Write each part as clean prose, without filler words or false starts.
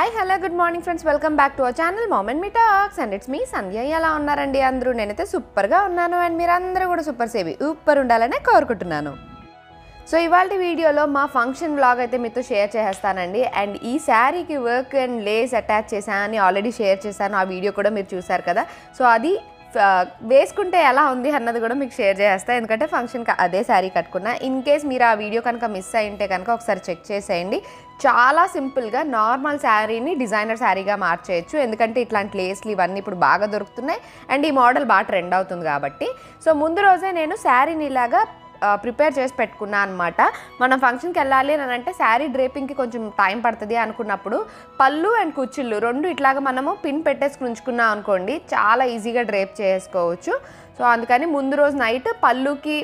Hi hello good morning friends, welcome back to our channel mom and me talks and it's me Sandhya. ఎలా ఉన్నారండి అందరూ? నేనైతే సూపర్గా ఉన్నాను అండ్ మీరందరూ కూడా సూపర్ సేవి సూపర్ ఉండాలనే కోరుకుంటున్నాను. సో ఇవాళ వీడియోలో మా ఫంక్షన్ వ్లాగ్ అయితే మీతో షేర్ చేసేస్తానండి. అండ్ ఈ శారీకి వర్క్ అండ్ లేస్ అటాచ్ చేశాను, ఆల్రెడీ షేర్ చేశాను, ఆ వీడియో కూడా మీరు చూసారు కదా. సో అది వేసుకుంటే ఎలా ఉంది అన్నది కూడా మీకు షేర్ చేస్తాను, ఎందుకంటే ఫంక్షన్కి అదే శారీ కట్టుకున్నా. ఇన్ కేస్ మీరు ఆ వీడియో కనుక మిస్ అయింటే కనుక ఒకసారి చెక్ చేసేయండి. చాలా సింపుల్గా నార్మల్ శారీని డిజైనర్ శారీగా మార్చేయచ్చు, ఎందుకంటే ఇట్లాంటి లేస్లు ఇవన్నీ ఇప్పుడు బాగా దొరుకుతున్నాయి అండ్ ఈ మోడల్ బాగా ట్రెండ్ అవుతుంది కాబట్టి. సో ముందు రోజే నేను శారీని ఇలాగా ప్రిపేర్ చేసి పెట్టుకున్నా అనమాట. మనం ఫంక్షన్కి వెళ్ళాలి అని అంటే శారీ డ్రేపింగ్కి కొంచెం టైం పడుతుంది అనుకున్నప్పుడు పళ్ళు అండ్ కుచ్చిళ్ళు రెండు ఇట్లాగా మనము పిన్ పెట్టేసుకుని ఉంచుకున్నాం అనుకోండి, చాలా ఈజీగా డ్రేప్ చేసుకోవచ్చు. సో అందుకని ముందు రోజు నైట్ పళ్ళుకి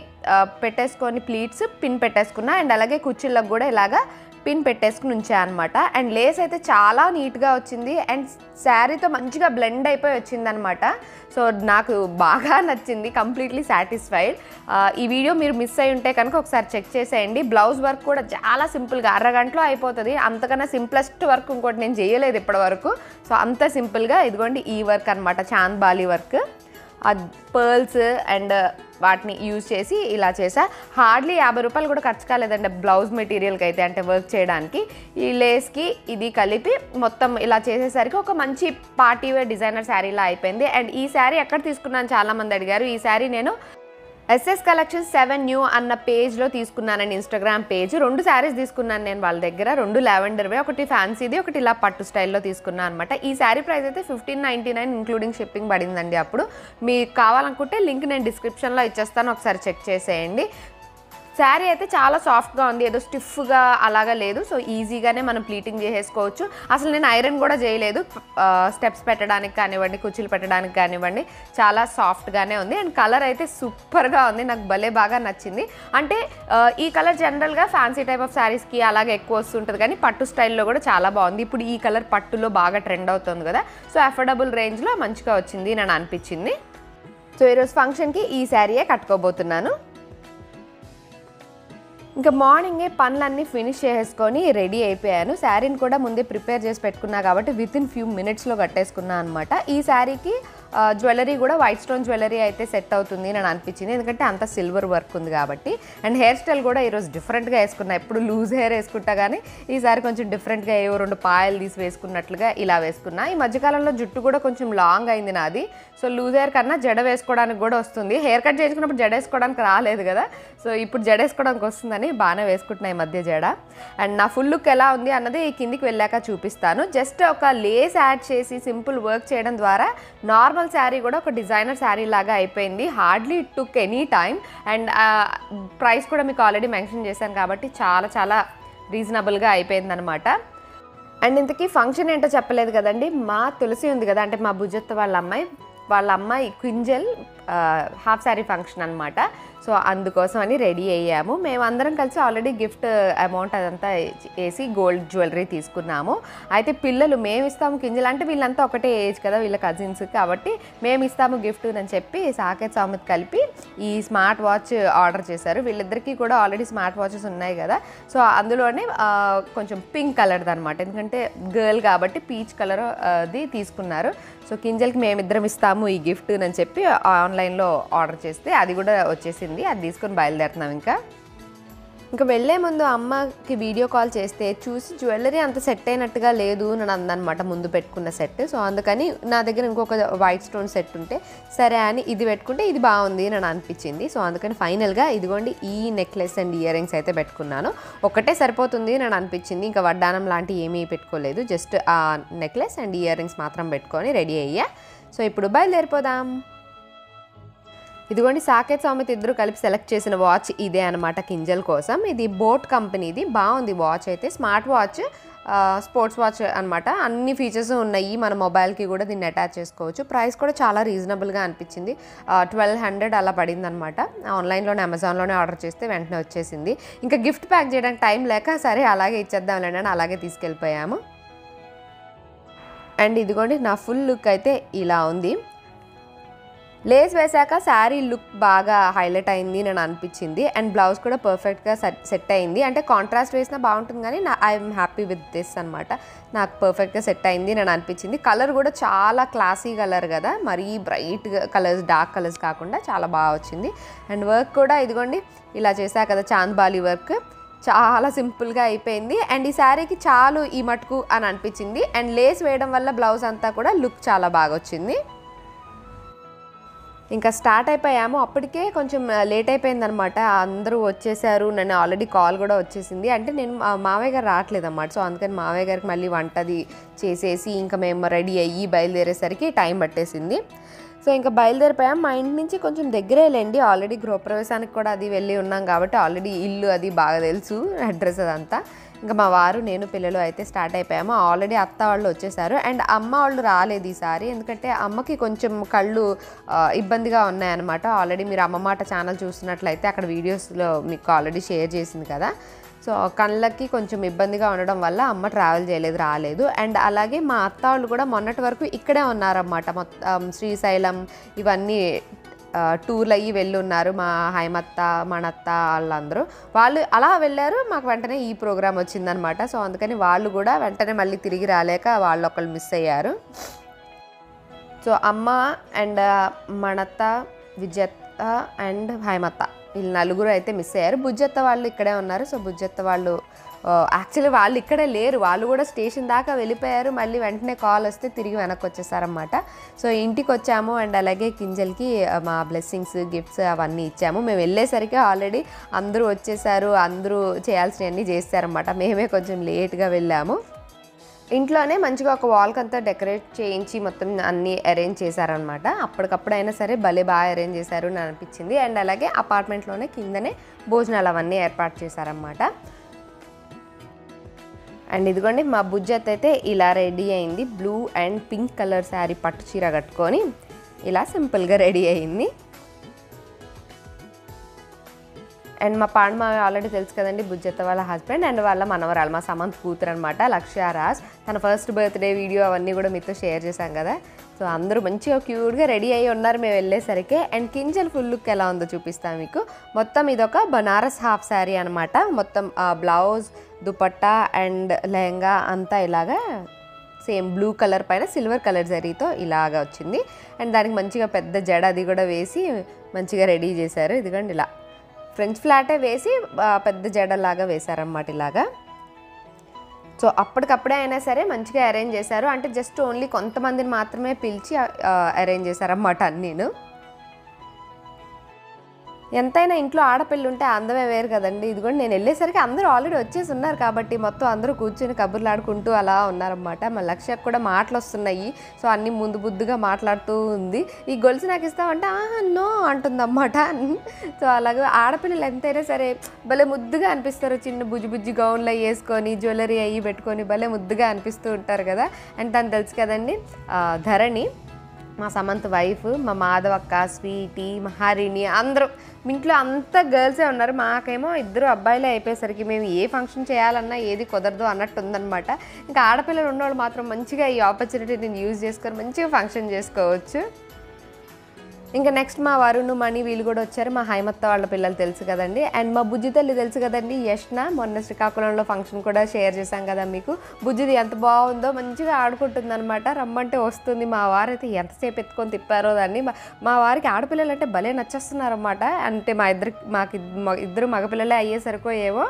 పెట్టేసుకొని ప్లీట్స్ పిన్ పెట్టేసుకున్నా అండ్ అలాగే కుచ్చిళ్ళకు కూడా ఇలాగా పిన్ పెట్టేసుకుని ఉంచా అనమాట. అండ్ లేస్ అయితే చాలా నీట్గా వచ్చింది అండ్ శారీతో మంచిగా బ్లెండ్ అయిపోయి వచ్చిందనమాట. సో నాకు బాగా నచ్చింది, కంప్లీట్లీ సాటిస్ఫైడ్. ఈ వీడియో మీరు మిస్ అయి ఉంటే కనుక ఒకసారి చెక్ చేసేయండి. బ్లౌజ్ వర్క్ కూడా చాలా సింపుల్గా అరగంటలో అయిపోతుంది, అంతకన్నా సింప్లెస్ట్ వర్క్ ఇంకోటి నేను చేయలేదు ఇప్పటి వరకు. సో అంత సింపుల్గా ఇదిగోండి ఈ వర్క్ అనమాట, Chand Bali work. Pearls and వాటిని యూజ్ చేసి ఇలా చేసా. హార్డ్లీ 50 రూపాయలు కూడా ఖర్చు కాలేదండి బ్లౌజ్ మెటీరియల్కి అయితే, అంటే వర్క్ చేయడానికి. ఈ లేస్కి ఇది కలిపి మొత్తం ఇలా చేసేసరికి ఒక మంచి పార్టీ వేర్ డిజైనర్ శారీలా అయిపోయింది. అండ్ ఈ శారీ ఎక్కడ తీసుకున్నాను చాలామంది అడిగారు. ఈ శారీ నేను ఎస్ఎస్ కలెక్షన్ 7 న్యూ అన్న పేజ్లో తీసుకున్నానండి, ఇన్స్టాగ్రామ్ పేజ్. 2 శారీస్ తీసుకున్నాను నేను వాళ్ళ దగ్గర, 2 లావెండర్వే, ఒకటి ఫ్యాన్సీది, ఒకటి ఇలా పట్టు స్టైల్లో తీసుకున్నాను అనమాట. ఈ శారీ ప్రైస్ అయితే 1599 ఇంక్లూడింగ్ షిప్పింగ్ పడిందండి. అప్పుడు మీకు కావాలనుకుంటే లింక్ నేను డిస్క్రిప్షన్లో ఇచ్చేస్తాను, ఒకసారి చెక్ చేసేయండి. శారీ అయితే చాలా సాఫ్ట్గా ఉంది, ఏదో స్టిఫ్గా అలాగా లేదు. సో ఈజీగానే మనం ప్లీటింగ్ చేసేసుకోవచ్చు. అసలు నేను ఐరన్ కూడా చేయలేదు, స్టెప్స్ పెట్టడానికి కానివ్వండి, కుర్చీలు పెట్టడానికి కానివ్వండి, చాలా సాఫ్ట్గానే ఉంది. అండ్ కలర్ అయితే సూపర్గా ఉంది, నాకు భలే బాగా నచ్చింది. అంటే ఈ కలర్ జనరల్గా ఫ్యాన్సీ టైప్ ఆఫ్ శారీస్కి అలాగే ఎక్కువ వస్తుంటుంది, కానీ పట్టు స్టైల్లో కూడా చాలా బాగుంది. ఇప్పుడు ఈ కలర్ పట్టులో బాగా ట్రెండ్ అవుతుంది కదా, సో అఫోర్డబుల్ రేంజ్లో మంచిగా వచ్చింది అని అనిపించింది. సో ఈరోజు ఫంక్షన్కి ఈ శారీయే కట్టుకోబోతున్నాను. ఇంకా మార్నింగే పనులన్నీ ఫినిష్ చేసుకొని రెడీ అయిపోయాను. శారీని కూడా ముందే ప్రిపేర్ చేసి పెట్టుకున్నా కాబట్టి వితిన్ ఫ్యూ మినిట్స్లో కట్టేసుకున్నా అనమాట. ఈ శారీకి జ్యువెలరీ కూడా వైట్ స్టోన్ జ్యువెలరీ అయితే సెట్ అవుతుంది అని అనిపించింది, ఎందుకంటే అంత సిల్వర్ వర్క్ ఉంది కాబట్టి. అండ్ హెయిర్ స్టైల్ కూడా ఈరోజు డిఫరెంట్గా వేసుకున్నా. ఎప్పుడు లూజ్ హెయిర్ వేసుకుంటా కానీ ఈసారి కొంచెం డిఫరెంట్గా 2 పాయలు తీసి వేసుకున్నట్లుగా ఇలా వేసుకున్నా. ఈ మధ్యకాలంలో జుట్టు కూడా కొంచెం లాంగ్ అయింది నాది. సో లూజ్ హెయిర్ కన్నా జడ వేసుకోవడానికి కూడా వస్తుంది. హెయిర్ కట్ చేసుకున్నప్పుడు జడ వేసుకోవడానికి రాలేదు కదా, సో ఇప్పుడు జడ వేసుకోవడానికి వస్తుందని బాగానే వేసుకుంటున్నాయి ఈ మధ్య జడ. అండ్ నా ఫుల్ లుక్ ఎలా ఉంది అన్నది కిందికి వెళ్ళాక చూపిస్తాను. జస్ట్ ఒక లేస్ యాడ్ చేసి సింపుల్ వర్క్ చేయడం ద్వారా నార్మల్ శారీ కూడా ఒక డిజైనర్ శారీ లాగా అయిపోయింది. Hardly it took any time. And price కూడా మీకు ఆల్రెడీ మెన్షన్ చేశాను కాబట్టి చాలా చాలా రీజనబుల్గా అయిపోయింది అనమాట. అండ్ ఇంతకీ ఫంక్షన్ ఏంటో చెప్పలేదు కదండి. మా తులసి ఉంది కదా, అంటే మా బుజ్జత్త వాళ్ళ అమ్మాయి కింజల్ హాఫ్ శారీ ఫంక్షన్ అనమాట. సో అందుకోసం అని రెడీ అయ్యాము. మేమందరం కలిసి ఆల్రెడీ గిఫ్ట్ అమౌంట్ అదంతా వేసి గోల్డ్ జ్యువెలరీ తీసుకున్నాము. అయితే పిల్లలు మేము ఇస్తాము కింజల్ అంటే వీళ్ళంతా ఒకటే ఏజ్ కదా, వీళ్ళ కజిన్స్, కాబట్టి మేము ఇస్తాము గిఫ్ట్ అని చెప్పి సాకేత్ సౌమిత్ కలిపి ఈ స్మార్ట్ వాచ్ ఆర్డర్ చేశారు. వీళ్ళిద్దరికీ కూడా ఆల్రెడీ స్మార్ట్ వాచెస్ ఉన్నాయి కదా, సో అందులోనే కొంచెం పింక్ కలర్ది అనమాట, ఎందుకంటే గర్ల్ కాబట్టి పీచ్ కలర్ అది తీసుకున్నారు. సో కింజల్కి మేమిద్దరం ఇస్తాము ఈ గిఫ్ట్ అని చెప్పి ఆన్లైన్లో ఆర్డర్ చేస్తే అది కూడా వచ్చేసింది. అది తీసుకొని బయలుదేరుతున్నాం. ఇంకా వెళ్ళే ముందు అమ్మకి వీడియో కాల్ చేస్తే చూసి జ్యువెలరీ అంత సెట్ అయినట్టుగా లేదు అని అందనమాట, ముందు పెట్టుకున్న సెట్. సో అందుకని నా దగ్గర ఇంకొక వైట్ స్టోన్ సెట్ ఉంటే సరే అని ఇది పెట్టుకుంటే ఇది బాగుంది అని అనిపించింది. సో అందుకని ఫైనల్గా ఇదిగోండి ఈ నెక్లెస్ అండ్ ఇయర్ రింగ్స్ అయితే పెట్టుకున్నాను. ఒకటే సరిపోతుంది అని అనిపించింది, ఇంకా వడ్డానం లాంటి ఏమీ పెట్టుకోలేదు, జస్ట్ ఆ నెక్లెస్ అండ్ ఇయర్ రింగ్స్ మాత్రం పెట్టుకొని రెడీ అయ్యా. సో ఇప్పుడు బయలుదేరిపోదాం. ఇదిగోండి సాకేత్ సౌమిత్ ఇద్దరు కలిపి సెలెక్ట్ చేసిన వాచ్ ఇదే అనమాట కింజల్ కోసం. ఇది బోట్ కంపెనీది, బాగుంది వాచ్ అయితే. స్మార్ట్ వాచ్, స్పోర్ట్స్ వాచ్ అనమాట. అన్ని ఫీచర్స్ ఉన్నాయి, మన మొబైల్కి కూడా దీన్ని అటాచ్ చేసుకోవచ్చు. ప్రైస్ కూడా చాలా రీజనబుల్గా అనిపించింది, 1200 అలా పడింది అనమాట. ఆన్లైన్లోనే అమెజాన్లోనే ఆర్డర్ చేస్తే వెంటనే వచ్చేసింది. ఇంకా గిఫ్ట్ ప్యాక్ చేయడానికి టైం లేక సరే అలాగే ఇచ్చేద్దాంలేండి అని అలాగే తీసుకెళ్ళిపోయాము. అండ్ ఇదిగోండి నా ఫుల్ లుక్ అయితే ఇలా ఉంది. లేస్ వేసాక శారీ లుక్ బాగా హైలైట్ అయింది నేను అనిపించింది. అండ్ బ్లౌజ్ కూడా పర్ఫెక్ట్గా సెట్ అయింది. అంటే కాంట్రాస్ట్ వేసినా బాగుంటుంది కానీ ఐఎమ్ హ్యాపీ విత్ దిస్ అనమాట. నాకు పర్ఫెక్ట్గా సెట్ అయింది నేను అనిపించింది. కలర్ కూడా చాలా క్లాసీ కలర్ కదా, మరీ బ్రైట్ కలర్స్ డార్క్ కలర్స్ కాకుండా చాలా బాగా వచ్చింది. అండ్ వర్క్ కూడా ఇదిగోండి ఇలా చేశా కదా, చాంద్బాలి వర్క్ చాలా సింపుల్గా అయిపోయింది. అండ్ ఈ శారీకి చాలు ఈ మటుకు అని అనిపించింది. అండ్ లేస్ వేయడం వల్ల బ్లౌజ్ అంతా కూడా లుక్ చాలా బాగా వచ్చింది. ఇంకా స్టార్ట్ అయిపోయాము. అప్పటికే కొంచెం లేట్ అయిపోయిందనమాట. అందరూ వచ్చేసారు. నేను ఆల్రెడీ కాల్ కూడా వచ్చేసింది. అంటే నేను మావయ్య గారు రావట్లేదన్నమాట. సో అందుకని మావయ్య గారికి మళ్ళీ వంటది చేసేసి ఇంకా మేము రెడీ అయ్యి బయలుదేరేసరికి టైం పట్టేసింది. సో ఇంకా బయలుదేరిపోయాం. మా ఇంటి నుంచి కొంచెం దగ్గరేలేండి. ఆల్రెడీ గృహప్రవేశానికి కూడా అది వెళ్ళి ఉన్నాం కాబట్టి ఆల్రెడీ ఇల్లు అది బాగా తెలుసు, అడ్రస్ అదంతా. ఇంకా మా వారు నేను పిల్లలు అయితే స్టార్ట్ అయిపోయాము. ఆల్రెడీ అత్త వాళ్ళు వచ్చేసారు. అండ్ అమ్మ వాళ్ళు రాలేదు ఈసారి, ఎందుకంటే అమ్మకి కొంచెం కళ్ళు ఇబ్బందిగా ఉన్నాయన్నమాట. ఆల్రెడీ మీరు అమ్మ మాట ఛానల్ చూస్తున్నట్లయితే అక్కడ వీడియోస్లో మీకు ఆల్రెడీ షేర్ చేసింది కదా. సో కళ్ళకి కొంచెం ఇబ్బందిగా ఉండడం వల్ల అమ్మ ట్రావెల్ చేయలేదు, రాలేదు. అండ్ అలాగే మా అత్త వాళ్ళు కూడా మొన్నటి వరకు ఇక్కడే ఉన్నారన్నమాట. మొత్తం శ్రీశైలం ఇవన్నీ టూర్లు అయ్యి వెళ్ళి ఉన్నారు. మా హైమత్త మణత్త వాళ్ళందరూ వాళ్ళు అలా వెళ్ళారు. మాకు వెంటనే ఈ ప్రోగ్రామ్ వచ్చిందనమాట. సో అందుకని వాళ్ళు కూడా వెంటనే మళ్ళీ తిరిగి రాలేక వాళ్ళు ఒకళ్ళు మిస్ అయ్యారు. సో అమ్మ అండ్ మణత్త, విజయత్త అండ్ హైమత్త వీళ్ళు నలుగురు అయితే మిస్ అయ్యారు. బుజ్జత్త వాళ్ళు ఇక్కడే ఉన్నారు. సో బుజ్జత్త వాళ్ళు యాక్చువల్లీ వాళ్ళు ఇక్కడే లేరు, వాళ్ళు కూడా స్టేషన్ దాకా వెళ్ళిపోయారు. మళ్ళీ వెంటనే కాల్ వస్తే తిరిగి వెనక్కి వచ్చేసారన్నమాట. సో ఇంటికి వచ్చాము. అండ్ అలాగే కింజల్కి మా బ్లెస్సింగ్స్ గిఫ్ట్స్ అవన్నీ ఇచ్చాము. మేము వెళ్ళేసరికి ఆల్రెడీ అందరూ వచ్చేసారు, అందరూ చేయాల్సినవన్నీ చేస్తారన్నమాట. మేమే కొంచెం లేట్గా వెళ్ళాము. ఇంట్లోనే మంచిగా ఒక వాల్కి అంతా డెకరేట్ చేయించి మొత్తం అన్నీ అరేంజ్ చేశారనమాట. అప్పటికప్పుడైనా సరే భలే బాగా అరేంజ్ చేశారు అని అనిపించింది. అండ్ అలాగే అపార్ట్మెంట్లోనే కిందనే భోజనాలు అవన్నీ ఏర్పాటు చేశారనమాట. అండ్ ఇదిగోండి మా బుజ్జత్ అయితే ఇలా రెడీ అయింది. Blue and pink colour sari పట్టు చీర కట్టుకొని ఇలా సింపుల్గా రెడీ అయింది. అండ్ మా పాండమావి ఆల్రెడీ తెలుసు కదండి, బుజ్జత్త వాళ్ళ హస్బెండ్ అండ్ వాళ్ళ మనవరాలు మా సమంత్ కూతురు అనమాట, లక్ష్యారాజ్. తన ఫస్ట్ బర్త్డే వీడియో అవన్నీ కూడా మీతో షేర్ చేశాం కదా. సో అందరూ మంచిగా క్యూట్గా రెడీ అయ్యి ఉన్నారు మేము వెళ్ళేసరికి. అండ్ కింజల్ ఫుల్ లుక్ ఎలా ఉందో చూపిస్తాను మీకు. మొత్తం ఇదొక బనారస్ హాఫ్ శారీ అనమాట. మొత్తం బ్లౌజ్, దుపట్టా అండ్ లెహంగా అంతా ఇలాగా సేమ్ బ్లూ కలర్ పైన సిల్వర్ కలర్ జరీతో ఇలాగా వచ్చింది. అండ్ దానికి మంచిగా పెద్ద జడ అది కూడా వేసి మంచిగా రెడీ చేశారు. ఇదిగోండి ఇలా ఫ్రెంచ్ ఫ్లాటే వేసి పెద్ద జడలాగా వేశారన్నమాట ఇలాగా. సో అప్పటికప్పుడే అయినా సరే మంచిగా అరేంజ్ చేశారు. అంటే జస్ట్ ఓన్లీ కొంతమందిని మాత్రమే పిలిచి అరేంజ్ చేశారన్నమాట అన్నీను. ఎంతైనా ఇంట్లో ఆడపిల్లు ఉంటే అందమే వేరు కదండి. ఇదిగోండి నేను వెళ్ళేసరికి అందరూ ఆల్రెడీ వచ్చేసి ఉన్నారు కాబట్టి మొత్తం అందరూ కూర్చొని కబుర్లు ఆడుకుంటూ అలా ఉన్నారన్నమాట. మా లక్ష్యకు కూడా మాటలు వస్తున్నాయి. సో అన్నీ ముందు బుద్దుగా మాట్లాడుతూ ఉంది. ఈ గొలుసు నాకు ఇస్తామంటే నో అంటుందన్నమాట. సో అలాగే ఆడపిల్లలు ఎంతైనా సరే భలే ముద్దుగా అనిపిస్తారు. చిన్న బుజ్జి బుజ్జి గౌన్లు వేసుకొని జ్యువెలరీ అయ్యి పెట్టుకొని భలే ముద్దుగా అనిపిస్తూ ఉంటారు కదా. అండ్ తను తెలుసు కదండి, ధరణి మా సమంత్ వైఫ్, మా మాధవక్క, స్వీటీ, మహారిణి అందరూ ఇంట్లో అంతా గర్ల్సే ఉన్నారు. మాకేమో ఇద్దరు అబ్బాయిలే అయిపోయేసరికి మేము ఏ ఫంక్షన్ చేయాలన్నా ఏది కుదరదు అన్నట్టు ఉందన్నమాట. ఇంకా ఆడపిల్లలు ఉన్నవాళ్ళు మాత్రం మంచిగా ఈ ఆపర్చునిటీని యూజ్ చేసుకొని మంచిగా ఫంక్షన్ చేసుకోవచ్చు. ఇంకా నెక్స్ట్ మా వరుణ్, మణి వీళ్ళు కూడా వచ్చారు. మా హైమత్త వాళ్ళ పిల్లలు తెలుసు కదండి. అండ్ మా బుజ్జి తల్లి తెలుసు కదండి, యష్న. మొన్న శ్రీకాకుళంలో ఫంక్షన్ కూడా షేర్ చేశాం కదా మీకు. బుజ్జిది ఎంత బాగుందో, మంచిగా ఆడుకుంటుంది అనమాట. రమ్మంటే వస్తుంది. మా వారు అయితే ఎంతసేపు ఎత్తుకొని తిప్పారో దాన్ని. మా వారికి ఆడపిల్లలు అంటే భలే నచ్చేస్తున్నారన్నమాట. అంటే ఇద్దరు మగపిల్లలే అయ్యేసరికో ఏవో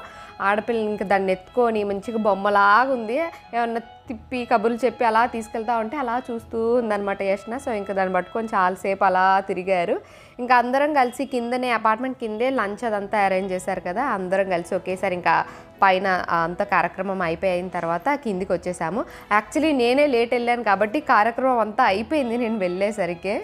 ఆడపిల్లలు ఇంకా దాన్ని ఎత్తుకొని మంచిగా బొమ్మలాగా ఉంది. ఏమన్నా తిప్పి కబుర్లు చెప్పి అలా తీసుకెళ్తా ఉంటే అలా చూస్తూ ఉందన్నమాట యష్న. సో ఇంకా దాన్ని పట్టుకొని చాలాసేపు అలా తిరిగారు. ఇంకా అందరం కలిసి కిందనే అపార్ట్మెంట్ కిందే లంచ్ అదంతా అరేంజ్ చేశారు కదా. అందరం కలిసి ఒకేసారి ఇంకా పైన అంత కార్యక్రమం అయిపోయిన తర్వాత కిందికి వచ్చేసాము. యాక్చువల్లీ నేనే లేట్ వెళ్ళాను కాబట్టి కార్యక్రమం అంతా అయిపోయింది నేను వెళ్ళేసరికి.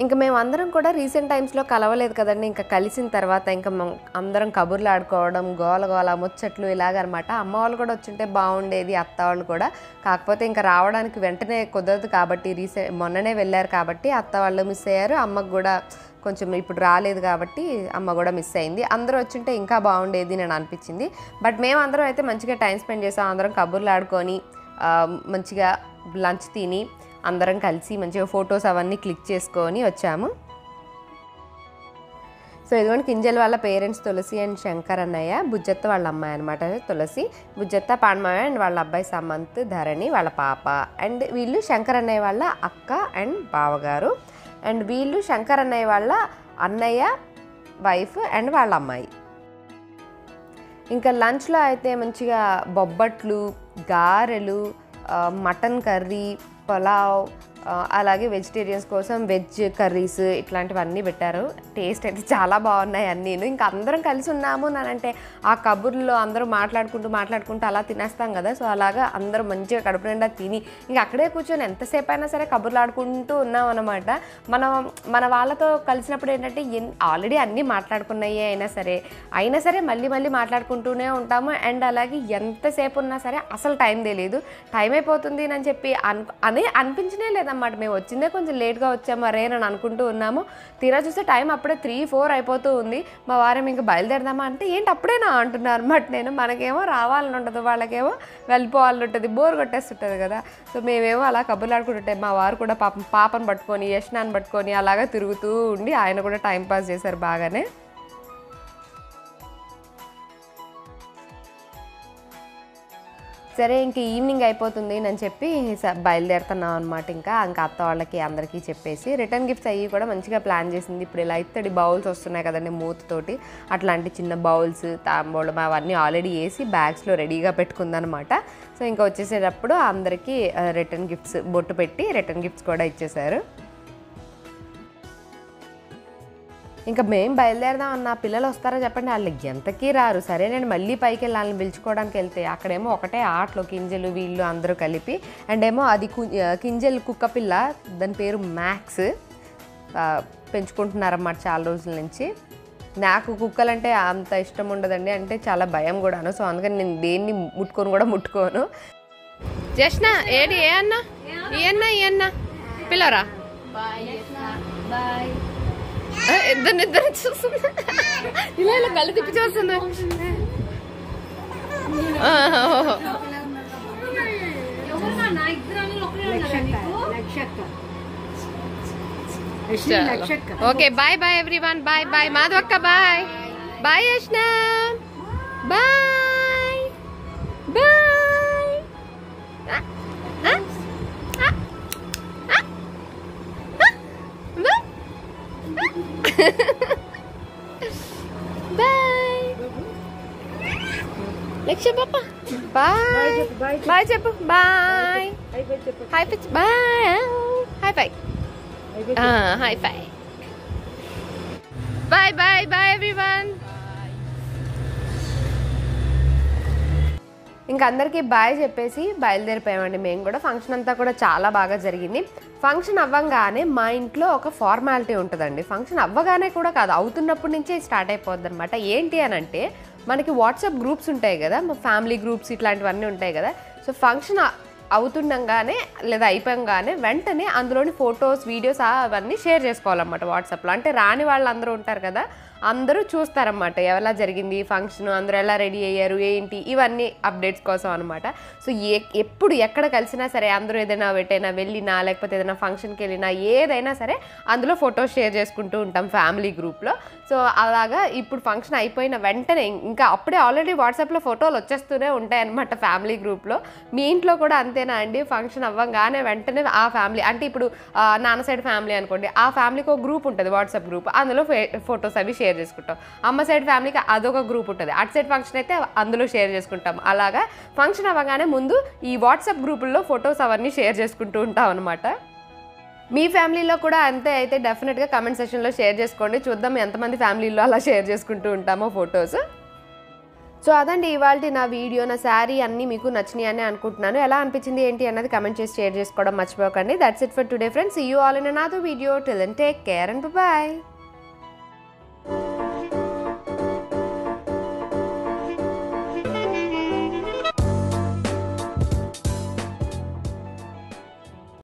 ఇంకా మేము అందరం కూడా రీసెంట్ టైమ్స్లో కలవలేదు కదండి. ఇంకా కలిసిన తర్వాత ఇంకా అందరం కబుర్లు ఆడుకోవడం, గోల ముచ్చట్లు ఇలాగనమాట. అమ్మ వాళ్ళు కూడా వచ్చుంటే బాగుండేది, అత్త వాళ్ళు కూడా. కాకపోతే ఇంకా రావడానికి వెంటనే కుదరదు కాబట్టి మొన్ననే వెళ్ళారు కాబట్టి అత్త వాళ్ళు మిస్ అయ్యారు. అమ్మకు కూడా కొంచెం ఇప్పుడు రాలేదు కాబట్టి అమ్మ కూడా మిస్ అయింది. అందరూ వచ్చుంటే ఇంకా బాగుండేది నేను అనిపించింది. బట్ మేము అందరం అయితే మంచిగా టైం స్పెండ్ చేసాం. అందరం కబుర్లు ఆడుకొని మంచిగా లంచ్ తిని అందరం కలిసి మంచిగా ఫొటోస్ అవన్నీ క్లిక్ చేసుకొని వచ్చాము. సో ఇదిగోండి కింజల్ వాళ్ళ పేరెంట్స్ తులసి అండ్ శంకర్ అన్నయ్య, బుజ్జత్త వాళ్ళ అమ్మాయి అనమాట తులసి, బుజ్జత్త పాండమయ్య అండ్ వాళ్ళ అబ్బాయి సమంత్, ధరణి వాళ్ళ పాప, అండ్ వీళ్ళు శంకర్ అన్నయ్య వాళ్ళ అక్క అండ్ బావగారు, అండ్ వీళ్ళు శంకర్ అన్నయ్య వాళ్ళ అన్నయ్య వైఫ్ అండ్ వాళ్ళ అమ్మాయి. ఇంకా లంచ్లో అయితే మంచిగా బొబ్బట్లు, గారెలు, మటన్ కర్రీ, పులావ్, అలాగే వెజిటేరియన్స్ కోసం వెజ్ కర్రీస్ ఇట్లాంటివన్నీ పెట్టారు. టేస్ట్ అయితే చాలా బాగున్నాయి అన్నీను. ఇంకా అందరం కలిసి ఉన్నాము అంటే ఆ కబుర్లో అందరూ మాట్లాడుకుంటూ అలా తినేస్తాం కదా. సో అలాగా అందరూ మంచిగా కడుపు నిండా తిని ఇంకా అక్కడే కూర్చొని ఎంతసేపు అయినా సరే కబుర్లు ఆడుకుంటూ ఉన్నాం అనమాట. మన వాళ్ళతో కలిసినప్పుడు ఏంటంటే ఆల్రెడీ అన్నీ మాట్లాడుకున్నాయి అయినా సరే మళ్ళీ మాట్లాడుకుంటూనే ఉంటాము. అండ్ అలాగే ఎంతసేపు ఉన్నా సరే అసలు టైం తెలియదు, టైం అయిపోతుంది అని చెప్పి అనిపించనే లేదన్నమాట. మేము వచ్చిందే కొంచెం లేట్గా వచ్చాము అరే అని అనుకుంటూ ఉన్నాము. తీరా చూస్తే టైం అప్పుడే 3-4 అయిపోతూ ఉంది. మా వారం ఇంకా బయలుదేరదామా అంటే ఏంటి అప్పుడేనా అంటున్నారు అనమాట. నేను మనకేమో రావాలని ఉంటుంది, వాళ్ళకేమో వెళ్ళిపోవాలని ఉంటుంది, బోర్ కొట్టేస్తుంటుంది కదా. సో మేమేమో అలా కబుర్లు ఆడుకుంటుంటే మా వారు కూడా పాపను పట్టుకొని యష్నాన్ని పట్టుకొని అలాగా తిరుగుతూ ఉండి ఆయన కూడా టైంపాస్ చేశారు బాగానే. సరే ఇంక ఈవినింగ్ అయిపోతుంది అని చెప్పి బయలుదేరుతున్నాం అనమాట. ఇంకా అత్త వాళ్ళకి అందరికీ చెప్పేసి రిటర్న్ గిఫ్ట్స్ అవి కూడా మంచిగా ప్లాన్ చేసింది. ఇప్పుడు ఇలా ఇత్తడి బౌల్స్ వస్తున్నాయి కదండి మూతతోటి, అట్లాంటి చిన్న బౌల్స్, తాంబూలం అవన్నీ ఆల్రెడీ వేసి బ్యాగ్స్లో రెడీగా పెట్టుకుందనమాట. సో ఇంకా వచ్చేసేటప్పుడు అందరికీ రిటర్న్ గిఫ్ట్స్ బొట్టు పెట్టి రిటర్న్ గిఫ్ట్స్ కూడా ఇచ్చేశారు. ఇంకా మేము బయలుదేరదాం అన్న పిల్లలు వస్తారో చెప్పండి, వాళ్ళు ఎంతకీ రారు. సరే నేను మళ్ళీ పైకి వెళ్ళి వాళ్ళని పిలుచుకోవడానికి వెళ్తే అక్కడేమో ఒకటే ఆటలో కింజలు వీళ్ళు అందరూ కలిపి, అండ్ ఏమో అది కింజల్ కుక్క పిల్ల, దాని పేరు మ్యాక్స్, పెంచుకుంటున్నారన్నమాట చాలా రోజుల నుంచి. నాకు కుక్కలంటే అంత ఇష్టం ఉండదండి, అంటే చాలా భయం కూడాను. సో అందుకని నేను దేన్ని ముట్టుకోను. జస్ట్ ఏడి ఏ అన్నా పిల్లరా ఇద్దరు చూస్తుంది, ఇలా కళ్ళు తిప్పి చూస్తుంది. ఓకే బాయ్ ఎవ్రీవన్, బాయ్ మాధవక్క, బాయ్ యష్నా, బాయ్. లక్ష్య పాప బాయ్ చెప్పు, bye high pitch, high five bye everyone. ఇంక అందరికీ బాయ్ చెప్పేసి బయలుదేరిపోయామండి మేము కూడా. ఫంక్షన్ అంతా కూడా చాలా బాగా జరిగింది. ఫంక్షన్ అవ్వగానే మా ఇంట్లో ఒక ఫార్మాలిటీ ఉంటుందండి. ఫంక్షన్ అవ్వగానే కూడా కాదు, అవుతున్నప్పటి నుంచే స్టార్ట్ అయిపోద్ది అనమాట. ఏంటి అని అంటే మనకి వాట్సాప్ గ్రూప్స్ ఉంటాయి కదా, మా ఫ్యామిలీ గ్రూప్స్ ఇట్లాంటివన్నీ ఉంటాయి కదా. సో ఫంక్షన్ అవుతుండగానే లేదా అయిపోగానే వెంటనే అందులోని ఫొటోస్, వీడియోస్ అవన్నీ షేర్ చేసుకోవాలన్నమాట వాట్సాప్లో. అంటే రాని వాళ్ళు అందరూ ఉంటారు కదా, అందరూ చూస్తారన్నమాట ఎలా జరిగింది ఫంక్షన్, అందరూ ఎలా రెడీ అయ్యారు ఏంటి, ఇవన్నీ అప్డేట్స్ కోసం అనమాట. సో ఎప్పుడు ఎక్కడ కలిసినా సరే అందరూ ఏదైనా ఎటైనా వెళ్ళినా లేకపోతే ఏదైనా ఫంక్షన్కి వెళ్ళినా ఏదైనా సరే అందులో ఫొటోస్ షేర్ చేసుకుంటూ ఉంటాం ఫ్యామిలీ గ్రూప్లో. సో అలాగా ఇప్పుడు ఫంక్షన్ అయిపోయిన వెంటనే ఇంకా అప్పుడే ఆల్రెడీ వాట్సాప్లో ఫోటోలు వచ్చేస్తూనే ఉంటాయి అన్నమాట ఫ్యామిలీ గ్రూప్లో. మీ ఇంట్లో కూడా అంతేనా అండి? ఫంక్షన్ అవ్వగానే వెంటనే ఆ ఫ్యామిలీ, అంటే ఇప్పుడు నాన్న సైడ్ ఫ్యామిలీ అనుకోండి, ఆ ఫ్యామిలీకి ఒక గ్రూప్ ఉంటుంది వాట్సాప్ గ్రూప్, అందులో ఫొటోస్ అవి షేర్ చేసుకుంటాం. అమ్మ సైడ్ ఫ్యామిలీకి అదొక గ్రూప్ ఉంటుంది, అటు సైడ్ ఫంక్షన్ అయితే అందులో షేర్ చేసుకుంటాం. అలాగా ఫంక్షన్ అవ్వగానే ముందు ఈ వాట్సాప్ గ్రూపుల్లో ఫొటోస్ అవన్నీ షేర్ చేసుకుంటూ ఉంటాం అనమాట. మీ ఫ్యామిలీలో కూడా అంతే అయితే డెఫినెట్గా కమెంట్ సెక్షన్లో షేర్ చేసుకోండి, చూద్దాం ఎంతమంది ఫ్యామిలీలో అలా షేర్ చేసుకుంటూ ఉంటామో ఫొటోస్. సో అదండి ఇవాళ నా వీడియో. నా శారీ అన్నీ మీకు నచ్చినాయి అని అనుకుంటున్నాను. ఎలా అనిపించింది ఏంటి అన్నది కమెంట్ చేసి షేర్ చేసుకోవడం మర్చిపోకండి. That's it for today friends. See you all in another video. Till then take care and by.